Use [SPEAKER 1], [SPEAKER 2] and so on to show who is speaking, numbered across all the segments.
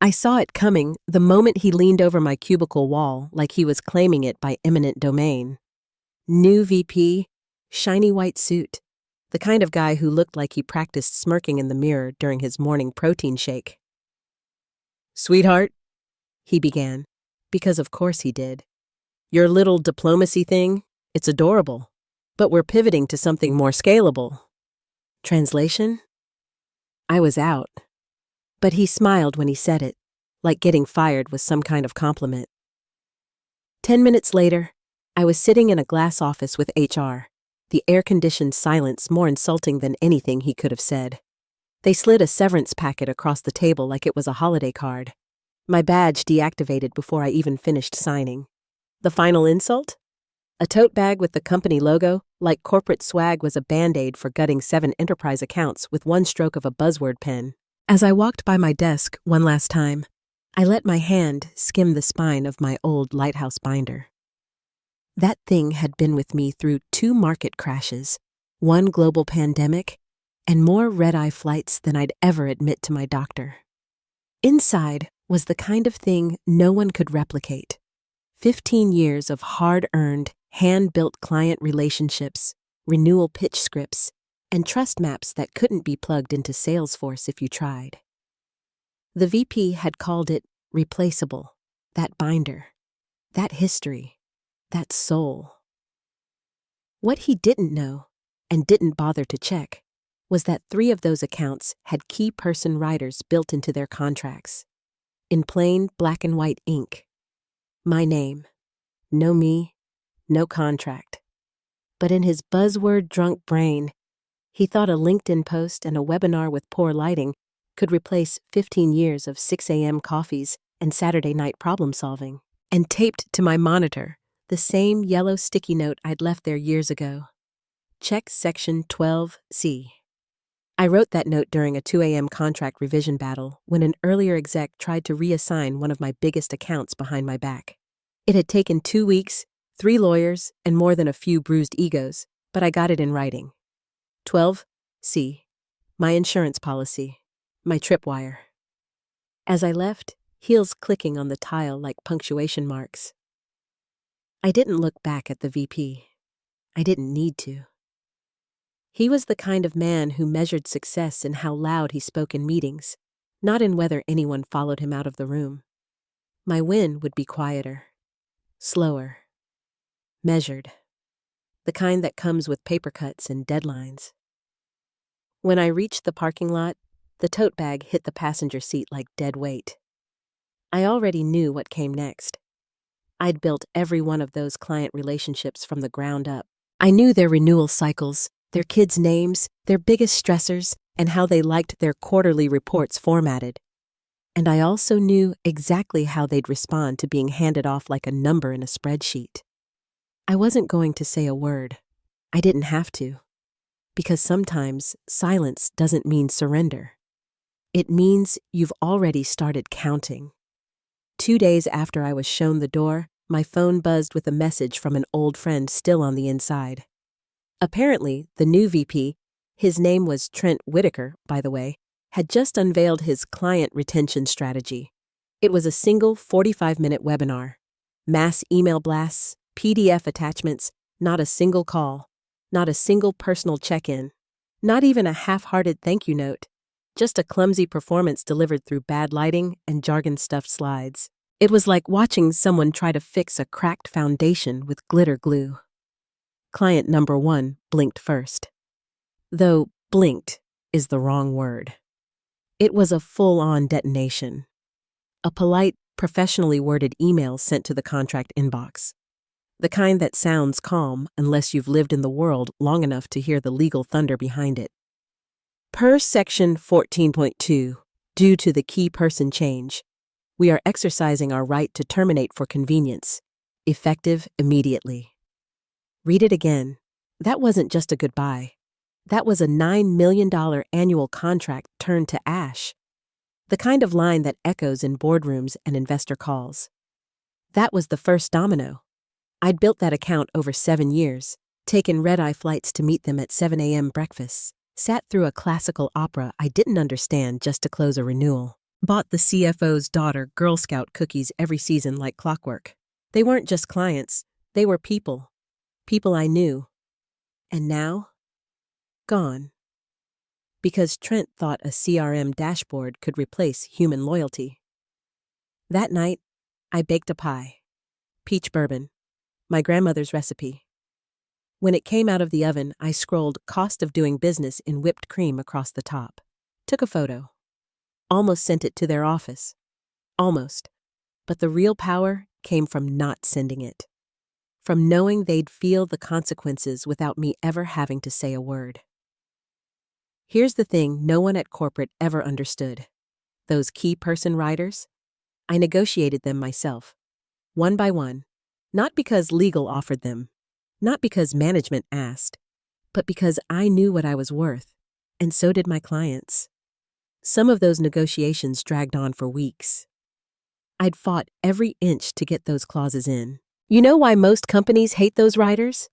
[SPEAKER 1] I saw it coming the moment he leaned over my cubicle wall like he was claiming it by eminent domain. New VP, shiny white suit, the kind of guy who looked like he practiced smirking in the mirror during his morning protein shake. "Sweetheart," he began, because of course he did. "Your little diplomacy thing, it's adorable, but we're pivoting to something more scalable." Translation? I was out. But he smiled when he said it, like getting fired was some kind of compliment. 10 minutes later, I was sitting in a glass office with HR, the air-conditioned silence more insulting than anything he could have said. They slid a severance packet across the table like it was a holiday card. My badge deactivated before I even finished signing. The final insult? A tote bag with the company logo, like corporate swag, was a band-aid for gutting 7 enterprise accounts with one stroke of a buzzword pen. As I walked by my desk one last time, I let my hand skim the spine of my old lighthouse binder. That thing had been with me through 2 market crashes, 1 global pandemic, and more red-eye flights than I'd ever admit to my doctor. Inside was the kind of thing no one could replicate. 15 years of hard-earned, hand-built client relationships, renewal pitch scripts, and trust maps that couldn't be plugged into Salesforce if you tried. The VP had called it Replaceable, that binder, that history, that soul. What he didn't know, and didn't bother to check, was that 3 of those accounts had key person riders built into their contracts. In plain black and white ink. My name. No me, no contract. But in his buzzword-drunk brain, he thought a LinkedIn post and a webinar with poor lighting could replace 15 years of 6 a.m. coffees and Saturday night problem-solving. And taped to my monitor, the same yellow sticky note I'd left there years ago. Check section 12C. I wrote that note during a 2 a.m. contract revision battle when an earlier exec tried to reassign one of my biggest accounts behind my back. It had taken 2 weeks, 3 lawyers, and more than a few bruised egos, but I got it in writing. 12C. My insurance policy. My tripwire. As I left, heels clicking on the tile like punctuation marks. I didn't look back at the VP. I didn't need to. He was the kind of man who measured success in how loud he spoke in meetings, not in whether anyone followed him out of the room. My win would be quieter, slower, measured, the kind that comes with paper cuts and deadlines. When I reached the parking lot, the tote bag hit the passenger seat like dead weight. I already knew what came next. I'd built every one of those client relationships from the ground up. I knew their renewal cycles, their kids' names, their biggest stressors, and how they liked their quarterly reports formatted. And I also knew exactly how they'd respond to being handed off like a number in a spreadsheet. I wasn't going to say a word. I didn't have to. Because sometimes silence doesn't mean surrender. It means you've already started counting. 2 days after I was shown the door, my phone buzzed with a message from an old friend still on the inside. Apparently, the new VP, his name was Trent Whitaker, by the way, had just unveiled his client retention strategy. It was a single 45-minute webinar. Mass email blasts, PDF attachments, not a single call, not a single personal check-in, not even a half-hearted thank you note, just a clumsy performance delivered through bad lighting and jargon-stuffed slides. It was like watching someone try to fix a cracked foundation with glitter glue. Client number 1 blinked first. Though blinked is the wrong word. It was a full-on detonation. A polite, professionally worded email sent to the contract inbox. The kind that sounds calm unless you've lived in the world long enough to hear the legal thunder behind it. Per Section 14.2, due to the key person change, we are exercising our right to terminate for convenience, effective immediately. Read it again. That wasn't just a goodbye. That was a $9 million annual contract turned to ash. The kind of line that echoes in boardrooms and investor calls. That was the first domino. I'd built that account over 7 years, taken red-eye flights to meet them at 7 a.m. breakfasts, sat through a classical opera I didn't understand just to close a renewal. Bought the CFO's daughter Girl Scout cookies every season like clockwork. They weren't just clients, they were people. People I knew. And now? Gone. Because Trent thought a CRM dashboard could replace human loyalty. That night, I baked a pie. Peach bourbon. My grandmother's recipe. When it came out of the oven, I scrolled cost of doing business in whipped cream across the top. Took a photo. Almost sent it to their office. Almost. But the real power came from not sending it. From knowing they'd feel the consequences without me ever having to say a word. Here's the thing no one at corporate ever understood. Those key person riders? I negotiated them myself. One by one. Not because legal offered them. Not because management asked. But because I knew what I was worth. And so did my clients. Some of those negotiations dragged on for weeks. I'd fought every inch to get those clauses in. You know why most companies hate those riders?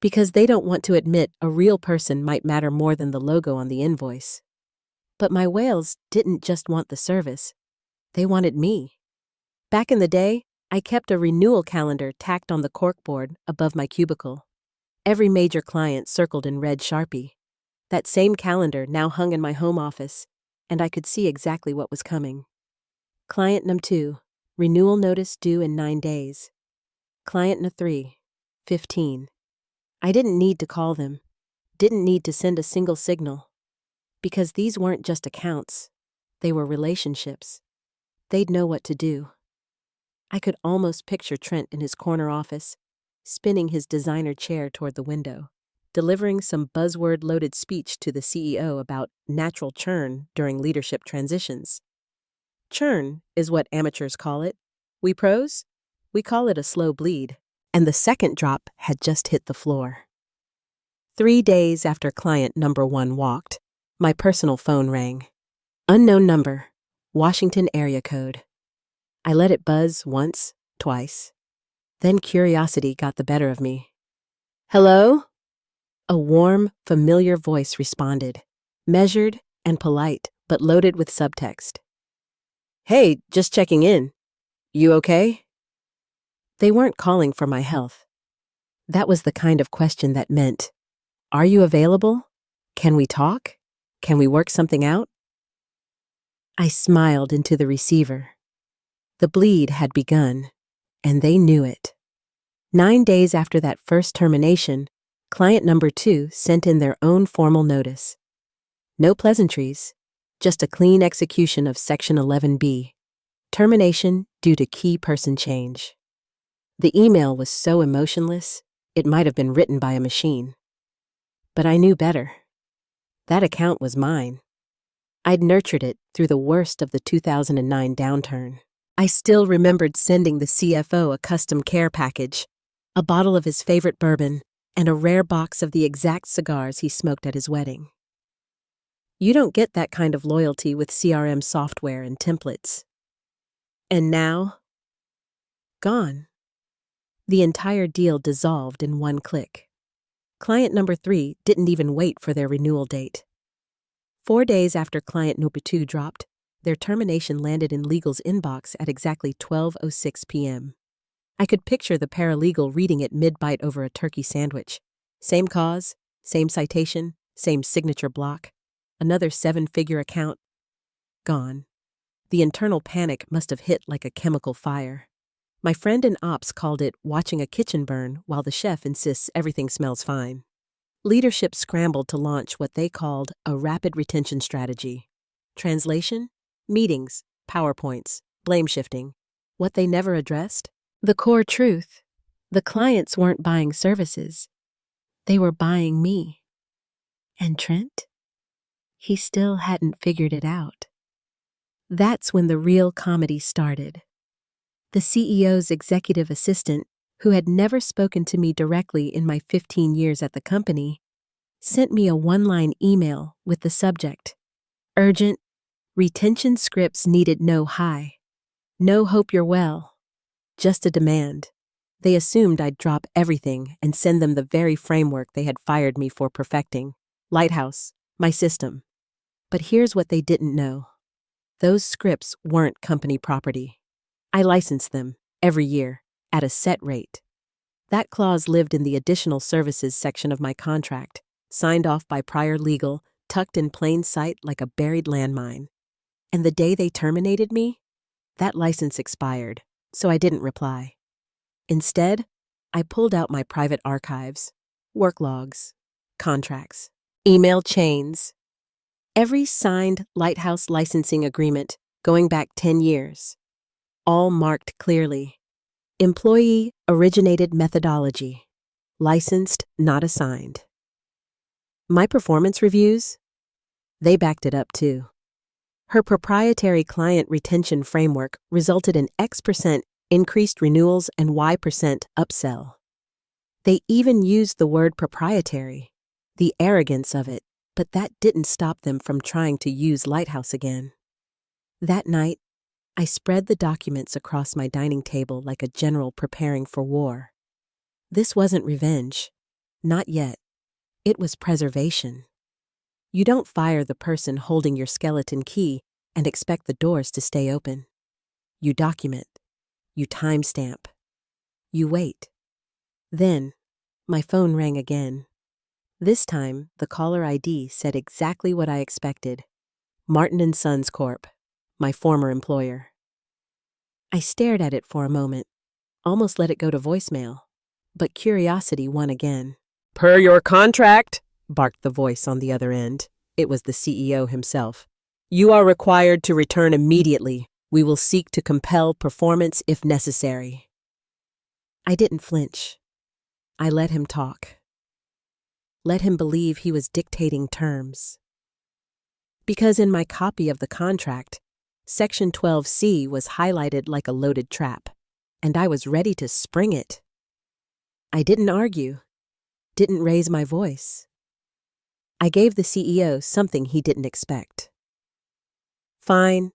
[SPEAKER 1] Because they don't want to admit a real person might matter more than the logo on the invoice. But my whales didn't just want the service. They wanted me. Back in the day, I kept a renewal calendar tacked on the corkboard above my cubicle. Every major client circled in red Sharpie. That same calendar now hung in my home office, and I could see exactly what was coming. Client num 2, renewal notice due in 9 days. Client num 3, 15. I didn't need to call them, didn't need to send a single signal, because these weren't just accounts, they were relationships. They'd know what to do. I could almost picture Trent in his corner office, spinning his designer chair toward the window, delivering some buzzword-loaded speech to the CEO about natural churn during leadership transitions. Churn is what amateurs call it. We pros? We call it a slow bleed. And the second drop had just hit the floor. 3 days after client number 1 walked, my personal phone rang. Unknown number, Washington area code. I let it buzz once, twice. Then curiosity got the better of me. Hello? A warm, familiar voice responded, measured and polite, but loaded with subtext. Hey, just checking in. You okay? They weren't calling for my health. That was the kind of question that meant, are you available? Can we talk? Can we work something out? I smiled into the receiver. The bleed had begun, and they knew it. 9 days after that first termination, client number 2 sent in their own formal notice. No pleasantries, just a clean execution of Section 11B, termination due to key person change. The email was so emotionless, it might have been written by a machine. But I knew better. That account was mine. I'd nurtured it through the worst of the 2009 downturn. I still remembered sending the CFO a custom care package, a bottle of his favorite bourbon, and a rare box of the exact cigars he smoked at his wedding. You don't get that kind of loyalty with CRM software and templates. And now, gone. The entire deal dissolved in one click. Client number 3 didn't even wait for their renewal date. 4 days after client number 2 dropped, their termination landed in legal's inbox at exactly 12:06 p.m. I could picture the paralegal reading it mid-bite over a turkey sandwich. Same cause, same citation, same signature block. Another 7-figure account. Gone. The internal panic must have hit like a chemical fire. My friend in ops called it watching a kitchen burn while the chef insists everything smells fine. Leadership scrambled to launch what they called a rapid retention strategy. Translation? Meetings, PowerPoints, blame shifting. What they never addressed? The core truth. The clients weren't buying services. They were buying me. And Trent? He still hadn't figured it out. That's when the real comedy started. The CEO's executive assistant, who had never spoken to me directly in my 15 years at the company, sent me a one-line email with the subject, urgent, retention scripts needed no hi. No hope you're well. Just a demand. They assumed I'd drop everything and send them the very framework they had fired me for perfecting. Lighthouse, my system. But here's what they didn't know. Those scripts weren't company property. I licensed them, every year, at a set rate. That clause lived in the additional services section of my contract, signed off by prior legal, tucked in plain sight like a buried landmine. And the day they terminated me, that license expired, so I didn't reply. Instead, I pulled out my private archives, work logs, contracts, email chains, every signed Lighthouse licensing agreement going back 10 years, all marked clearly. Employee-originated methodology, licensed, not assigned. My performance reviews? They backed it up too. Her proprietary client retention framework resulted in X% increased renewals and Y% upsell. They even used the word proprietary, the arrogance of it, but that didn't stop them from trying to use Lighthouse again. That night, I spread the documents across my dining table like a general preparing for war. This wasn't revenge. Not yet. It was preservation. You don't fire the person holding your skeleton key and expect the doors to stay open. You document. You timestamp. You wait. Then, my phone rang again. This time, the caller ID said exactly what I expected. Martin & Sons Corp., my former employer. I stared at it for a moment, almost let it go to voicemail, but curiosity won again. "Per your contract," barked the voice on the other end. It was the CEO himself. "You are required to return immediately. We will seek to compel performance if necessary." I didn't flinch. I let him talk. Let him believe he was dictating terms. Because in my copy of the contract, Section 12C was highlighted like a loaded trap, and I was ready to spring it. I didn't argue, didn't raise my voice. I gave the CEO something he didn't expect. "Fine,"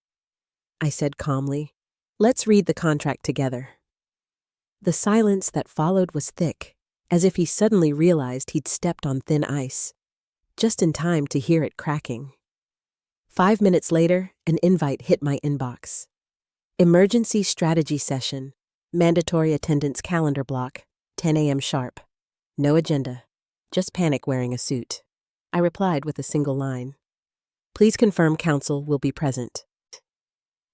[SPEAKER 1] I said calmly. "Let's read the contract together." The silence that followed was thick, as if he suddenly realized he'd stepped on thin ice, just in time to hear it cracking. 5 minutes later, an invite hit my inbox. Emergency strategy session, mandatory attendance calendar block, 10 a.m. sharp. No agenda, just panic wearing a suit. I replied with a single line. "Please confirm counsel will be present."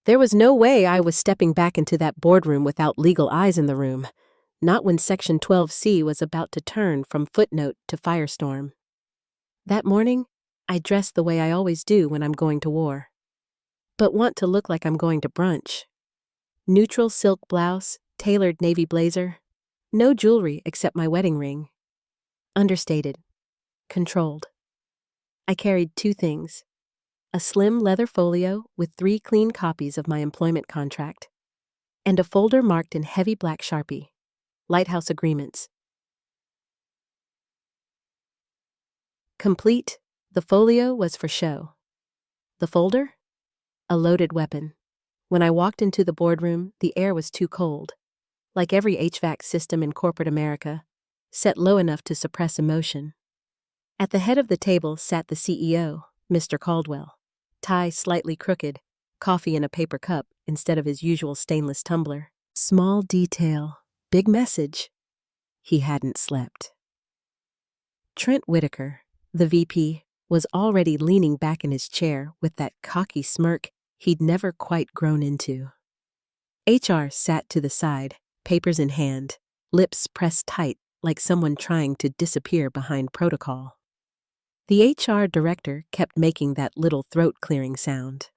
[SPEAKER 1] There was no way I was stepping back into that boardroom without legal eyes in the room, not when Section 12C was about to turn from footnote to firestorm. That morning, I dressed the way I always do when I'm going to war, but want to look like I'm going to brunch. Neutral silk blouse, tailored navy blazer, no jewelry except my wedding ring. Understated, controlled. I carried 2 things: a slim leather folio with 3 clean copies of my employment contract, and a folder marked in heavy black Sharpie, Lighthouse Agreements. Complete, the folio was for show. The folder? A loaded weapon. When I walked into the boardroom, the air was too cold, like every HVAC system in corporate America, set low enough to suppress emotion. At the head of the table sat the CEO, Mr. Caldwell, tie slightly crooked, coffee in a paper cup instead of his usual stainless tumbler. Small detail, big message. He hadn't slept. Trent Whitaker, the VP, was already leaning back in his chair with that cocky smirk he'd never quite grown into. HR sat to the side, papers in hand, lips pressed tight like someone trying to disappear behind protocol. The HR director kept making that little throat-clearing sound.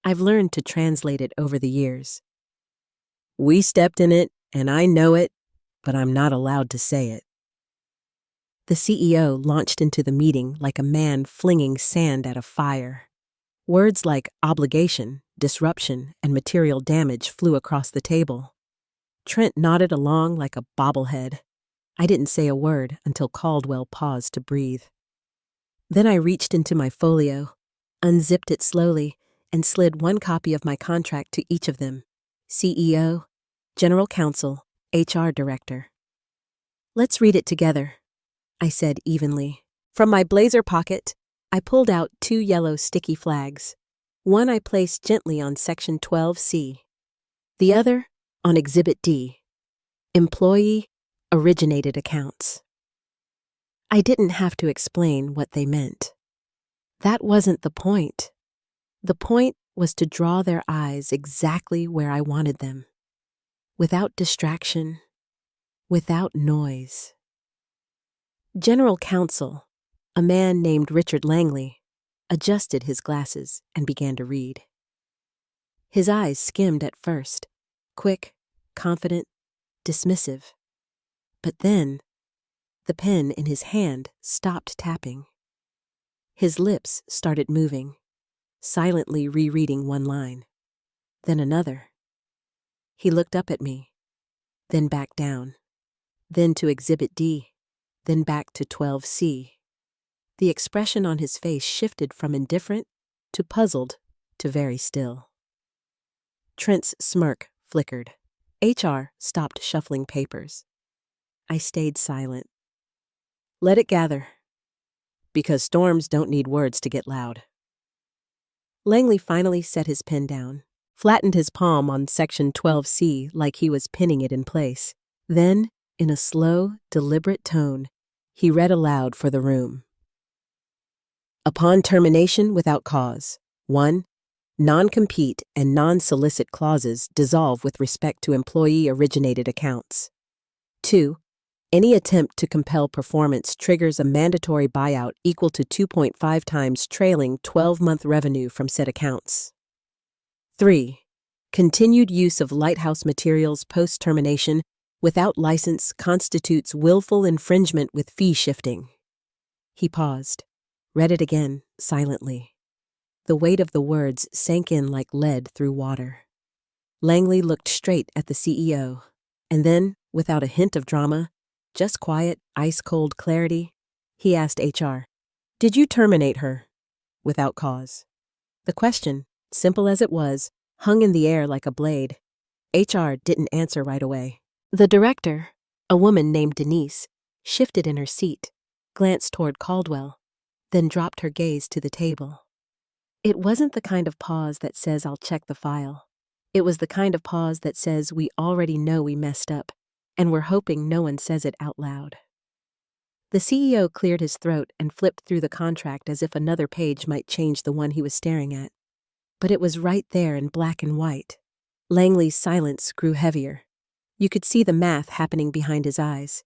[SPEAKER 1] I've learned to translate it over the years. "We stepped in it, and I know it, but I'm not allowed to say it." The CEO launched into the meeting like a man flinging sand at a fire. Words like obligation, disruption, and material damage flew across the table. Trent nodded along like a bobblehead. I didn't say a word until Caldwell paused to breathe. Then I reached into my folio, unzipped it slowly, and slid 1 copy of my contract to each of them: CEO, General Counsel, HR Director. "Let's read it together," I said evenly. From my blazer pocket, I pulled out 2 yellow sticky flags. One I placed gently on Section 12C, the other on Exhibit D, employee-originated accounts. I didn't have to explain what they meant. That wasn't the point. The point was to draw their eyes exactly where I wanted them, without distraction, without noise. General Counsel, a man named Richard Langley, adjusted his glasses and began to read. His eyes skimmed at first, quick, confident, dismissive. But then, the pen in his hand stopped tapping. His lips started moving, silently rereading one line, then another. He looked up at me, then back down, then to Exhibit D, then back to 12C. The expression on his face shifted from indifferent to puzzled to very still. Trent's smirk flickered. HR stopped shuffling papers. I stayed silent. Let it gather, because storms don't need words to get loud. Langley finally set his pen down, flattened his palm on Section 12C like he was pinning it in place. Then, in a slow, deliberate tone, he read aloud for the room. Upon termination without cause, 1. Non-compete and non-solicit clauses dissolve with respect to employee-originated accounts. 2. Any attempt to compel performance triggers a mandatory buyout equal to 2.5 times trailing 12-month revenue from said accounts. 3. Continued use of lighthouse materials post-termination without license constitutes willful infringement with fee shifting. He paused, read it again, silently. The weight of the words sank in like lead through water. Langley looked straight at the CEO, and then, without a hint of drama, just quiet, ice-cold clarity, he asked HR, "Did you terminate her?" Without cause. The question, simple as it was, hung in the air like a blade. HR didn't answer right away. The director, a woman named Denise, shifted in her seat, glanced toward Caldwell, then dropped her gaze to the table. It wasn't the kind of pause that says, "I'll check the file." It was the kind of pause that says, "We already know we messed up, and we're hoping no one says it out loud." The CEO cleared his throat and flipped through the contract as if another page might change the one he was staring at. But it was right there in black and white. Langley's silence grew heavier. You could see the math happening behind his eyes.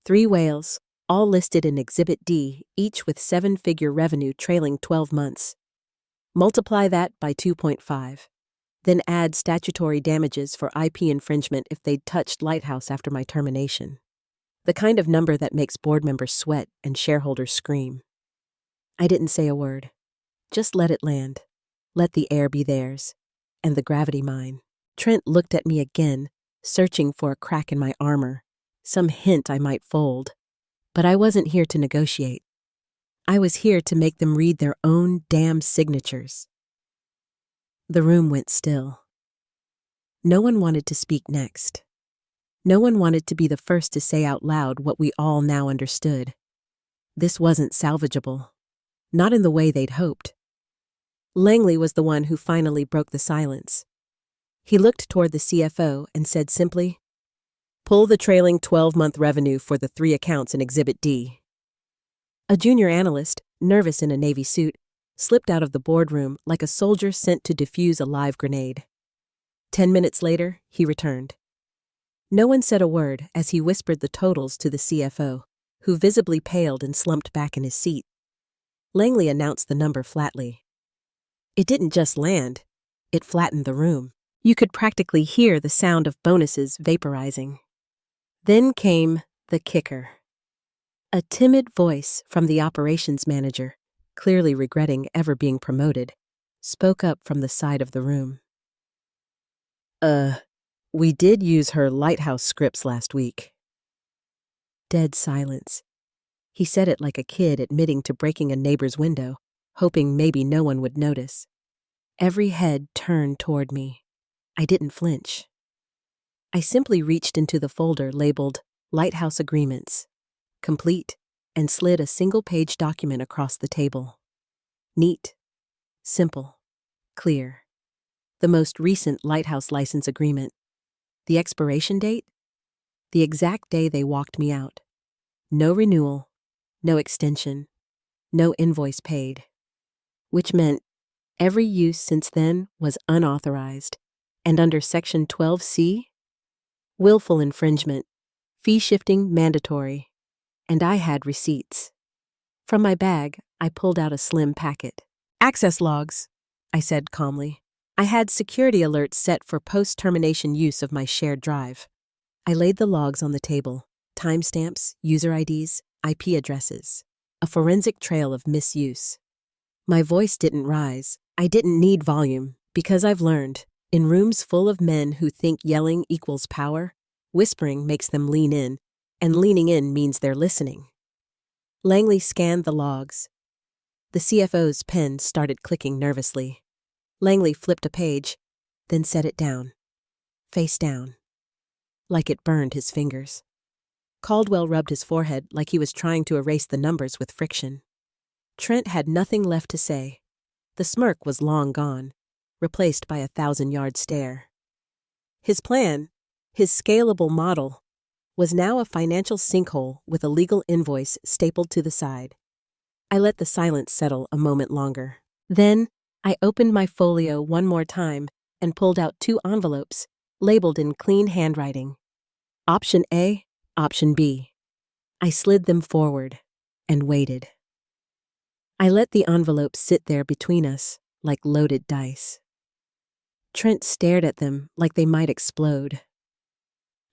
[SPEAKER 1] 3 whales, all listed in Exhibit D, each with 7-figure revenue trailing 12 months. Multiply that by 2.5. Then add statutory damages for IP infringement if they'd touched Lighthouse after my termination. The kind of number that makes board members sweat and shareholders scream. I didn't say a word. Just let it land. Let the air be theirs, and the gravity mine. Trent looked at me again, searching for a crack in my armor, some hint I might fold. But I wasn't here to negotiate. I was here to make them read their own damn signatures. The room went still. No one wanted to speak next. No one wanted to be the first to say out loud what we all now understood. This wasn't salvageable. Not in the way they'd hoped. Langley was the one who finally broke the silence. He looked toward the CFO and said simply, "Pull the trailing 12-month revenue for the 3 accounts in Exhibit D." A junior analyst, nervous in a navy suit, slipped out of the boardroom like a soldier sent to defuse a live grenade. 10 minutes later, he returned. No one said a word as he whispered the totals to the CFO, who visibly paled and slumped back in his seat. Langley announced the number flatly. It didn't just land, it flattened the room. You could practically hear the sound of bonuses vaporizing. Then came the kicker. A timid voice from the operations manager, clearly regretting ever being promoted, spoke up from the side of the room. We did use her Lighthouse scripts last week." Dead silence. He said it like a kid admitting to breaking a neighbor's window, hoping maybe no one would notice. Every head turned toward me. I didn't flinch. I simply reached into the folder labeled Lighthouse Agreements, complete, and slid a single-page document across the table. Neat. Simple. clear. The most recent lighthouse license agreement. The expiration date? The exact day they walked me out. No renewal, no extension, no invoice paid. Which meant every use since then was unauthorized, and under Section 12C, willful infringement, fee shifting mandatory, and I had receipts. From my bag, I pulled out a slim packet. Access logs, I said calmly. I had security alerts set for post-termination use of my shared drive. I laid the logs on the table, timestamps, user IDs, IP addresses, a forensic trail of misuse. My voice didn't rise. I didn't need volume, because I've learned, in rooms full of men who think yelling equals power, whispering makes them lean in, and leaning in means they're listening. Langley scanned the logs. The CFO's pen started clicking nervously. Langley flipped a page, then set it down, face down, like it burned his fingers. Caldwell rubbed his forehead like he was trying to erase the numbers with friction. Trent had nothing left to say. The smirk was long gone, replaced by a 1,000-yard stare. His plan, his scalable model, was now a financial sinkhole with a legal invoice stapled to the side. I let the silence settle a moment longer. Then, I opened my folio one more time and pulled out 2 envelopes, labeled in clean handwriting. Option A, Option B. I slid them forward and waited. I let the envelopes sit there between us like loaded dice. Trent stared at them like they might explode.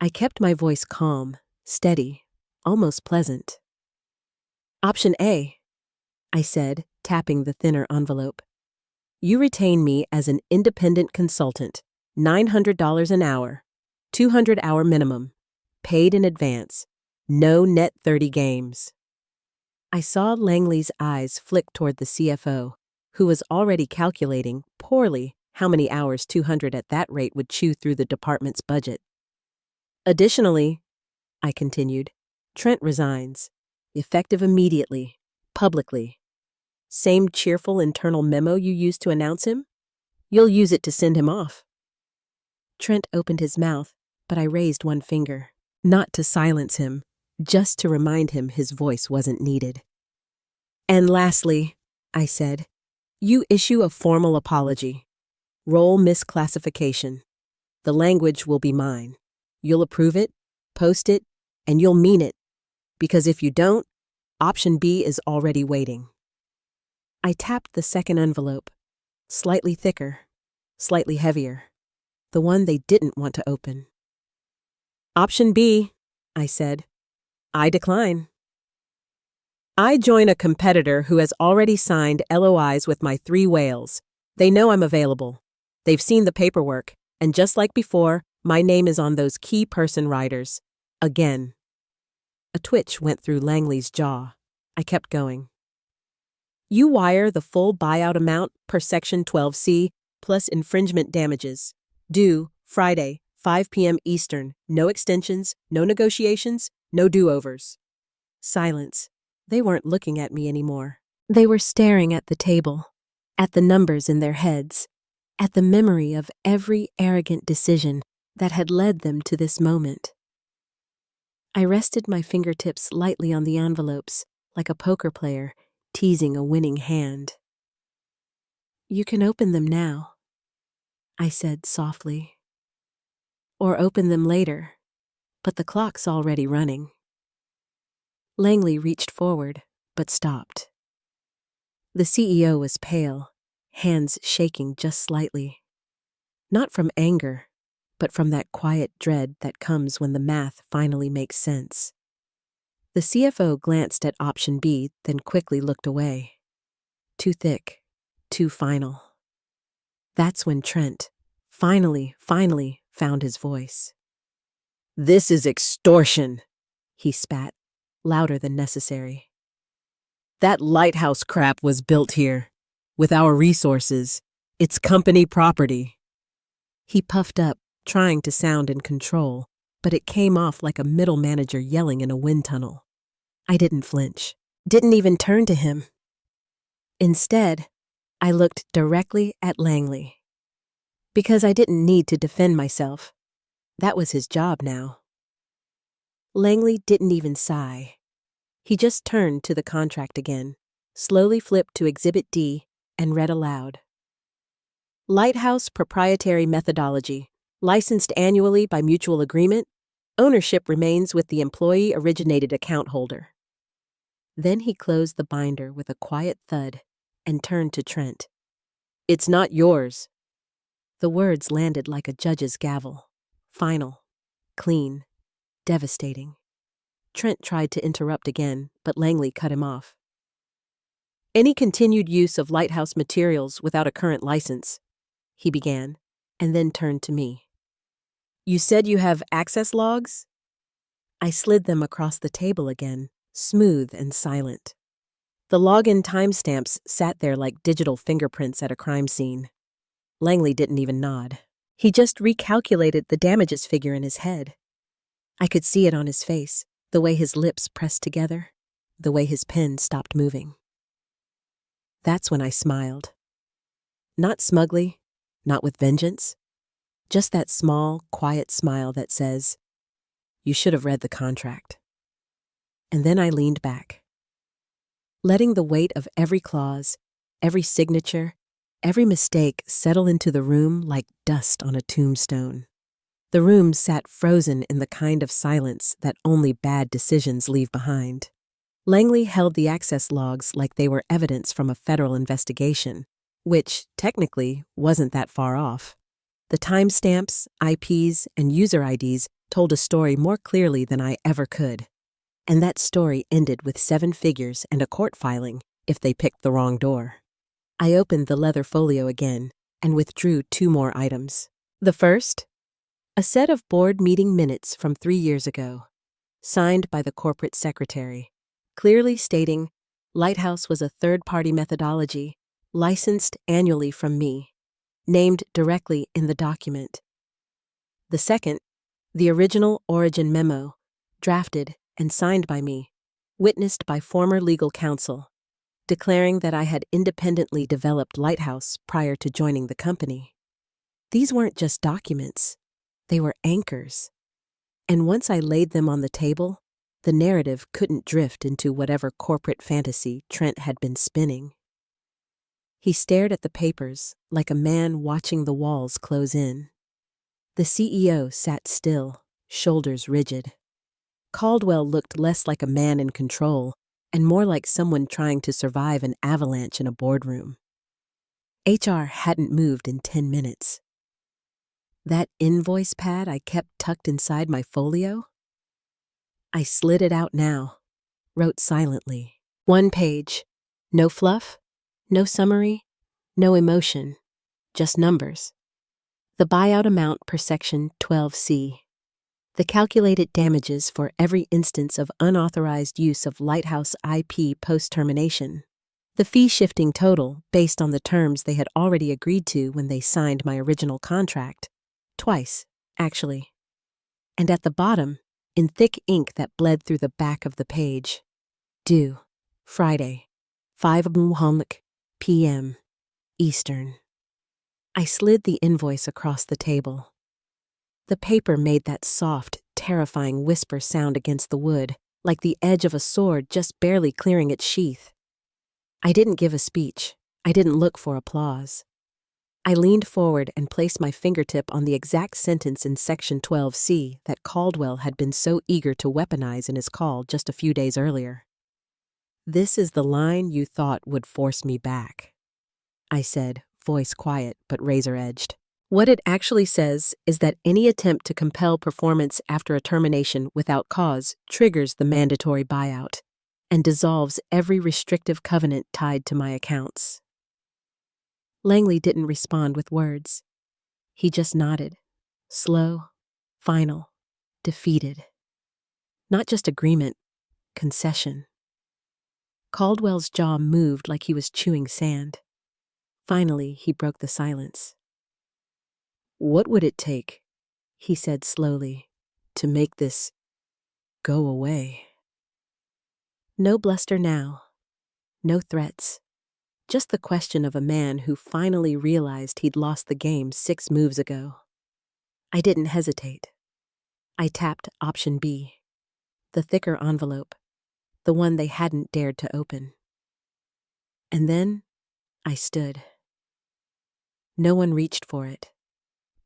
[SPEAKER 1] I kept my voice calm, steady, almost pleasant. Option A, I said, tapping the thinner envelope. You retain me as an independent consultant, $900 an hour, 200-hour minimum, paid in advance, no net 30 games. I saw Langley's eyes flick toward the CFO, who was already calculating, poorly, how many hours 200 at that rate would chew through the department's budget. Additionally, I continued, Trent resigns, effective immediately, publicly. Same cheerful internal memo you used to announce him? You'll use it to send him off. Trent opened his mouth, but I raised one finger, not to silence him, just to remind him his voice wasn't needed. And lastly, I said, you issue a formal apology. Role misclassification. The language will be mine. You'll approve it, post it, and you'll mean it. Because if you don't, option B is already waiting. I tapped the second envelope, slightly thicker, slightly heavier, the one they didn't want to open. Option B, I said. I decline. I join a competitor who has already signed LOIs with my 3 whales. They know I'm available. They've seen the paperwork, and just like before, my name is on those key person riders. Again. A twitch went through Langley's jaw. I kept going. You wire the full buyout amount per Section 12C plus infringement damages. Due Friday, 5 p.m. Eastern. No extensions, no negotiations, no do-overs. Silence. They weren't looking at me anymore. They were staring at the table, at the numbers in their heads, at the memory of every arrogant decision that had led them to this moment. I rested my fingertips lightly on the envelopes, like a poker player teasing a winning hand. You can open them now, I said softly. Or open them later, but the clock's already running. Langley reached forward, but stopped. The CEO was pale, hands shaking just slightly. Not from anger, but from that quiet dread that comes when the math finally makes sense. The CFO glanced at option B, then quickly looked away. Too thick, too final. That's when Trent, finally found his voice. This is extortion, he spat, louder than necessary. That lighthouse crap was built here, with our resources. It's company property. He puffed up, trying to sound in control, but it came off like a middle manager yelling in a wind tunnel. I didn't flinch, didn't even turn to him. Instead, I looked directly at Langley. Because I didn't need to defend myself. That was his job now. Langley didn't even sigh. He just turned to the contract again, slowly flipped to Exhibit D, and read aloud. Lighthouse Proprietary Methodology, licensed annually by mutual agreement. Ownership remains with the employee-originated account holder. Then he closed the binder with a quiet thud and turned to Trent. It's not yours. The words landed like a judge's gavel. Final, clean, devastating. Trent tried to interrupt again, but Langley cut him off. Any continued use of lighthouse materials without a current license, he began, and then turned to me. You said you have access logs? I slid them across the table again, smooth and silent. The login timestamps sat there like digital fingerprints at a crime scene. Langley didn't even nod. He just recalculated the damages figure in his head. I could see it on his face, the way his lips pressed together, the way his pen stopped moving. That's when I smiled. Not smugly, not with vengeance. Just that small, quiet smile that says, you should have read the contract. And then I leaned back, letting the weight of every clause, every signature, every mistake settle into the room like dust on a tombstone. The room sat frozen in the kind of silence that only bad decisions leave behind. Langley held the access logs like they were evidence from a federal investigation, which, technically, wasn't that far off. The timestamps, IPs, and user IDs told a story more clearly than I ever could. And that story ended with 7 figures and a court filing if they picked the wrong door. I opened the leather folio again and withdrew 2 more items. The first? A set of board meeting minutes from 3 years ago, signed by the corporate secretary, clearly stating Lighthouse was a third-party methodology, licensed annually from me, named directly in the document. The second, the original origin memo, drafted and signed by me, witnessed by former legal counsel, declaring that I had independently developed Lighthouse prior to joining the company. These weren't just documents, they were anchors. And once I laid them on the table, the narrative couldn't drift into whatever corporate fantasy Trent had been spinning. He stared at the papers like a man watching the walls close in. The CEO sat still, shoulders rigid. Caldwell looked less like a man in control and more like someone trying to survive an avalanche in a boardroom. HR hadn't moved in 10 minutes. That invoice pad I kept tucked inside my folio? I slid it out now, wrote silently. 1 page. No fluff, no summary, no emotion, just numbers. The buyout amount per section 12C. The calculated damages for every instance of unauthorized use of Lighthouse IP post-termination. The fee-shifting total based on the terms they had already agreed to when they signed my original contract. Twice, actually. And at the bottom, in thick ink that bled through the back of the page, due, Friday, 5 p.m. Eastern. I slid the invoice across the table. The paper made that soft, terrifying whisper sound against the wood, like the edge of a sword just barely clearing its sheath. I didn't give a speech. I didn't look for applause. I leaned forward and placed my fingertip on the exact sentence in Section 12C that Caldwell had been so eager to weaponize in his call just a few days earlier. This is the line you thought would force me back, I said, voice quiet but razor-edged. What it actually says is that any attempt to compel performance after a termination without cause triggers the mandatory buyout and dissolves every restrictive covenant tied to my accounts. Langley didn't respond with words. He just nodded, slow, final, defeated. Not just agreement, concession. Caldwell's jaw moved like he was chewing sand. Finally, he broke the silence. What would it take, he said slowly, to make this go away? No bluster now, no threats, Just the question of a man who finally realized he'd lost the game 6 moves ago. I didn't hesitate. I tapped option B, the thicker envelope, the one they hadn't dared to open. And then I stood. No one reached for it.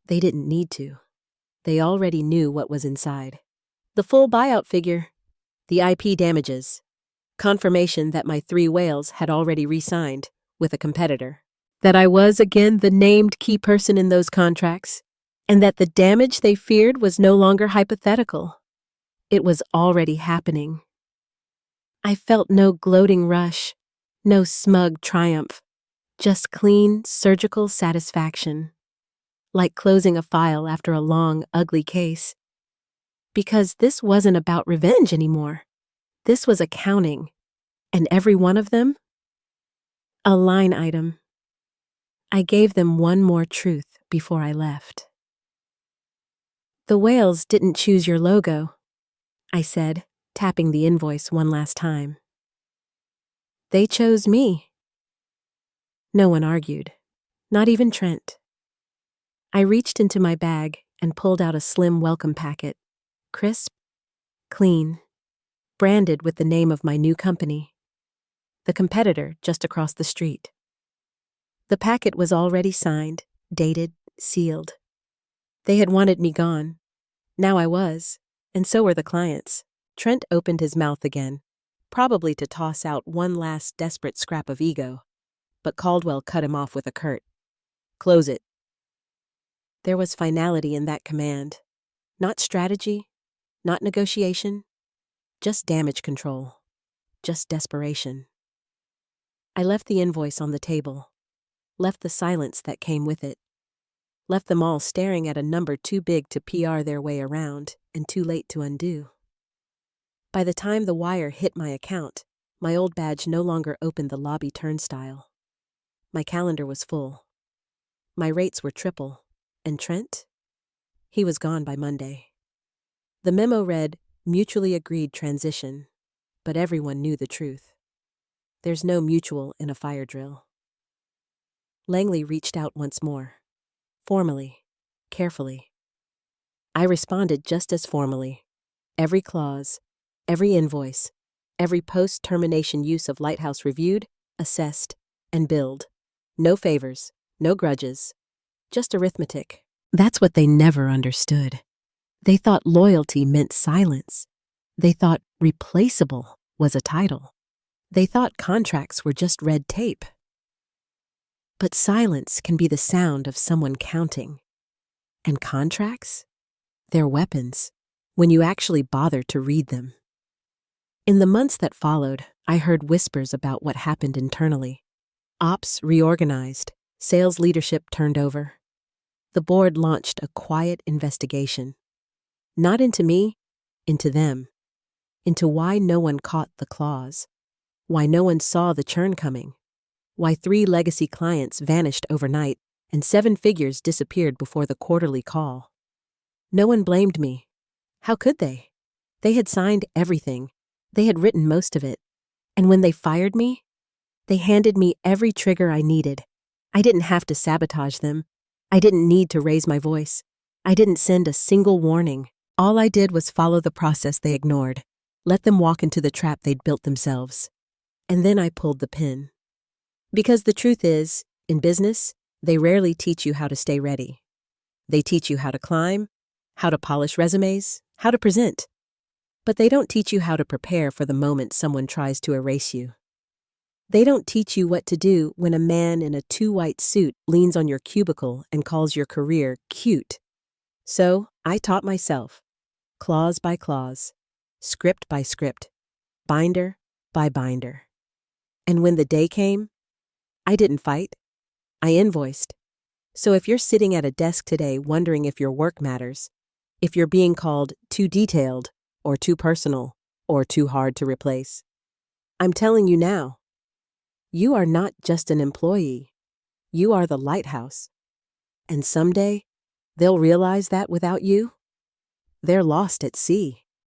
[SPEAKER 1] They didn't need to. They already knew what was inside. The full buyout figure, the IP damages, confirmation that my 3 whales had already re-signed with a competitor, that I was again the named key person in those contracts, and that the damage they feared was no longer hypothetical. It was already happening. I felt no gloating rush, no smug triumph, just clean, surgical satisfaction, like closing a file after a long, ugly case. Because this wasn't about revenge anymore. This was accounting, and every one of them, a line item. I gave them one more truth before I left. The whales didn't choose your logo, I said, tapping the invoice one last time. They chose me. No one argued, not even Trent. I reached into my bag and pulled out a slim welcome packet, crisp, clean, branded with the name of my new company, the competitor just across the street. The packet was already signed, dated, sealed. They had wanted me gone. Now I was, and so were the clients. Trent opened his mouth again, probably to toss out one last desperate scrap of ego, but Caldwell cut him off with a curt, "Close it." There was finality in that command. Not strategy, not negotiation, just damage control, just desperation. I left the invoice on the table, left the silence that came with it, left them all staring at a number too big to PR their way around and too late to undo. By the time the wire hit my account, my old badge no longer opened the lobby turnstile. My calendar was full. My rates were triple. And Trent? He was gone by Monday. The memo read, "Mutually agreed transition," but everyone knew the truth. There's no mutual in a fire drill. Langley reached out once more. Formally, carefully. I responded just as formally. Every clause, every invoice, every post-termination use of Lighthouse reviewed, assessed, and billed. No favors, no grudges, just arithmetic. That's what they never understood. They thought loyalty meant silence. They thought replaceable was a title. They thought contracts were just red tape. But silence can be the sound of someone counting. And contracts? They're weapons, when you actually bother to read them. In the months that followed, I heard whispers about what happened internally. Ops reorganized, sales leadership turned over. The board launched a quiet investigation. Not into me, into them. Into why no one caught the clause. Why no one saw the churn coming. Why 3 legacy clients vanished overnight and 7 figures disappeared before the quarterly call. No one blamed me. How could they? They had signed everything. They had written most of it. And when they fired me, they handed me every trigger I needed. I didn't have to sabotage them. I didn't need to raise my voice. I didn't send a single warning. All I did was follow the process they ignored, let them walk into the trap they'd built themselves. And then I pulled the pin. Because the truth is, in business, they rarely teach you how to stay ready. They teach you how to climb, how to polish resumes, how to present. But they don't teach you how to prepare for the moment someone tries to erase you. They don't teach you what to do when a man in a too white suit leans on your cubicle and calls your career cute. So I taught myself, clause by clause, script by script, binder by binder. And when the day came, I didn't fight. I invoiced. So if you're sitting at a desk today wondering if your work matters, if you're being called too detailed or too personal or too hard to replace, I'm telling you now, you are not just an employee. You are the lighthouse. And someday, they'll realize that without you, they're lost at sea.